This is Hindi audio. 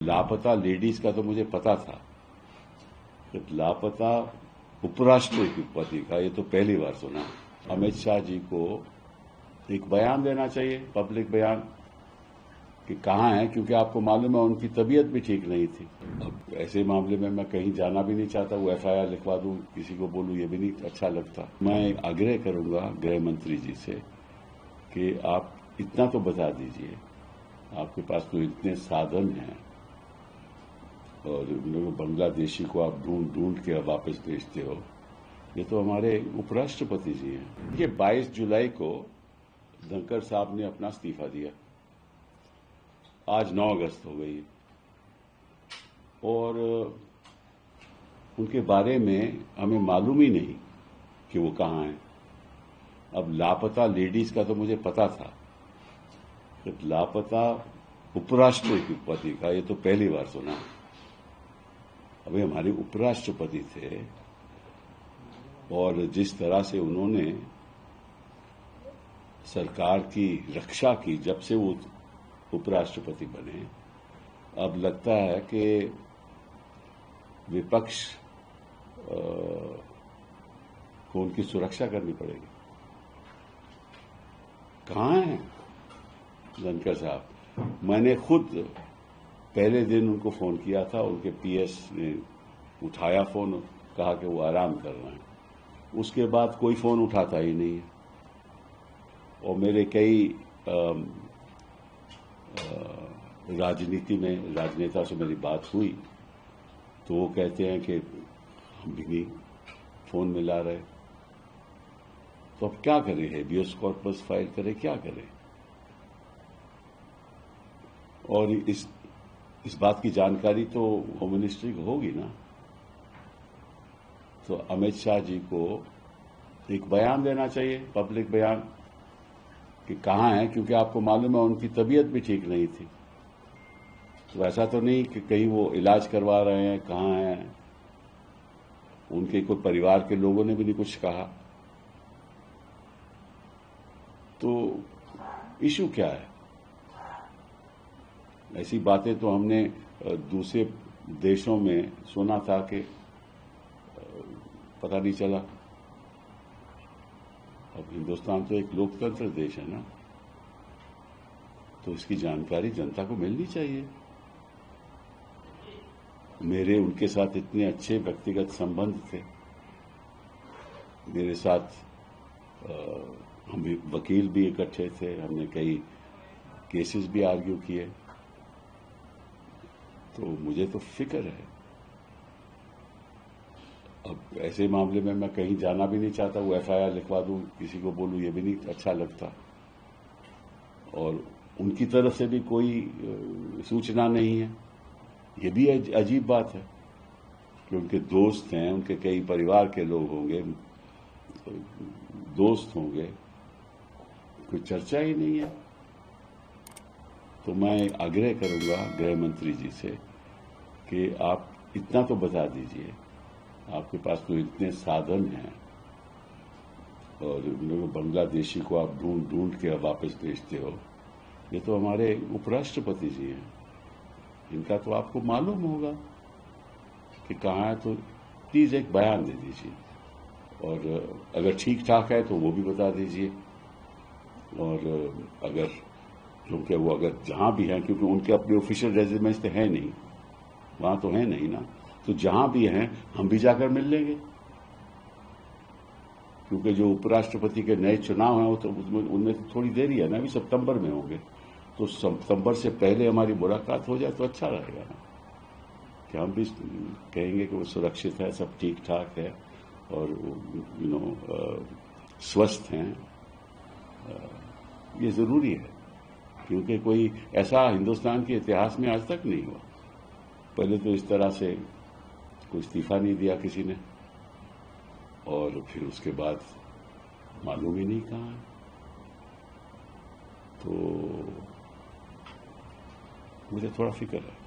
लापता लेडीज का तो मुझे पता था, कि लापता उपराष्ट्रपति का ये तो पहली बार सुना। अमित शाह जी को एक बयान देना चाहिए, पब्लिक बयान, कि कहाँ हैं, क्योंकि आपको मालूम है उनकी तबीयत भी ठीक नहीं थी। अब ऐसे मामले में मैं कहीं जाना भी नहीं चाहता, वो एफआईआर लिखवा दूं, किसी को बोलूं, ये भी नहीं अच्छा लगता। मैं आग्रह करूंगा गृह मंत्री जी से कि आप इतना तो बता दीजिए, आपके पास तो इतने साधन हैं और बांग्लादेशी को आप ढूंढ ढूंढ के वापस भेजते हो। ये तो हमारे उपराष्ट्रपति जी हैं। ये 22 जुलाई को धनखड़ साहब ने अपना इस्तीफा दिया, आज 9 अगस्त हो गई और उनके बारे में हमें मालूम ही नहीं कि वो कहाँ हैं। अब लापता लेडीज का तो मुझे पता था, कि लापता उपराष्ट्रपति का ये तो पहली बार सुना। अभी हमारे उपराष्ट्रपति थे और जिस तरह से उन्होंने सरकार की रक्षा की जब से वो उपराष्ट्रपति बने, अब लगता है कि विपक्ष को उनकी सुरक्षा करनी पड़ेगी। कहाँ हैं धनखड़ साहब? मैंने खुद पहले दिन उनको फोन किया था, उनके पीएस ने उठाया फोन, कहा कि वो आराम कर रहे हैं। उसके बाद कोई फोन उठाता ही नहीं है। और मेरे कई राजनीति में राजनेता से मेरी बात हुई तो वो कहते हैं कि हम भी नहीं फोन मिला रहे। तो अब क्या करें? हेबियस कॉर्पस फाइल करें, क्या करें? और इस बात की जानकारी तो होम मिनिस्ट्री को होगी ना। तो अमित शाह जी को एक बयान देना चाहिए, पब्लिक बयान, कि कहाँ हैं, क्योंकि आपको मालूम है उनकी तबीयत भी ठीक नहीं थी। तो ऐसा तो नहीं कि कहीं वो इलाज करवा रहे हैं, कहाँ हैं। उनके कोई परिवार के लोगों ने भी नहीं कुछ कहा। तो इशू क्या है? ऐसी बातें तो हमने दूसरे देशों में सुना था कि पता नहीं चला। अब हिंदुस्तान तो एक लोकतंत्र देश है ना, तो इसकी जानकारी जनता को मिलनी चाहिए। मेरे उनके साथ इतने अच्छे व्यक्तिगत संबंध थे। मेरे साथ हम वकील भी इकट्ठे थे, हमने कई केसेस भी आर्ग्यू किए। तो मुझे तो फिक्र है। अब ऐसे मामले में मैं कहीं जाना भी नहीं चाहता, वो एफआईआर लिखवा दूं, किसी को बोलूं, ये भी नहीं अच्छा लगता। और उनकी तरफ से भी कोई सूचना नहीं है। ये भी अजीब बात है कि उनके दोस्त हैं, उनके कई परिवार के लोग होंगे, दोस्त होंगे, कोई चर्चा ही नहीं है। तो मैं आग्रह करूंगा गृह मंत्री जी से कि आप इतना तो बता दीजिए, आपके पास तो इतने साधन हैं और बांग्लादेशी को आप ढूंढ ढूंढ के वापस भेजते हो। ये तो हमारे उपराष्ट्रपति जी हैं, इनका तो आपको मालूम होगा कि कहाँ है। तो प्लीज एक बयान दे दीजिए और अगर ठीक ठाक है तो वो भी बता दीजिए। और अगर, क्योंकि वो अगर जहां भी हैं, क्योंकि उनके अपने ऑफिशियल रेजिडेंस तो है नहीं, वहां तो है नहीं ना, तो जहां भी हैं हम भी जाकर मिल लेंगे। क्योंकि जो उपराष्ट्रपति के नए चुनाव हैं वो तो उनमें थोड़ी देरी है ना, अभी सितंबर में होंगे। तो सितंबर से पहले हमारी मुलाकात हो जाए तो अच्छा रहेगा ना, कि हम भी कहेंगे कि वो सुरक्षित है, सब ठीक ठाक है और स्वस्थ हैं। ये जरूरी है, क्योंकि कोई ऐसा हिंदुस्तान के इतिहास में आज तक नहीं हुआ। पहले तो इस तरह से कोई इस्तीफा नहीं दिया किसी ने, और फिर उसके बाद मालूम ही नहीं कहाँ है। तो मुझे थोड़ा फिक्र है।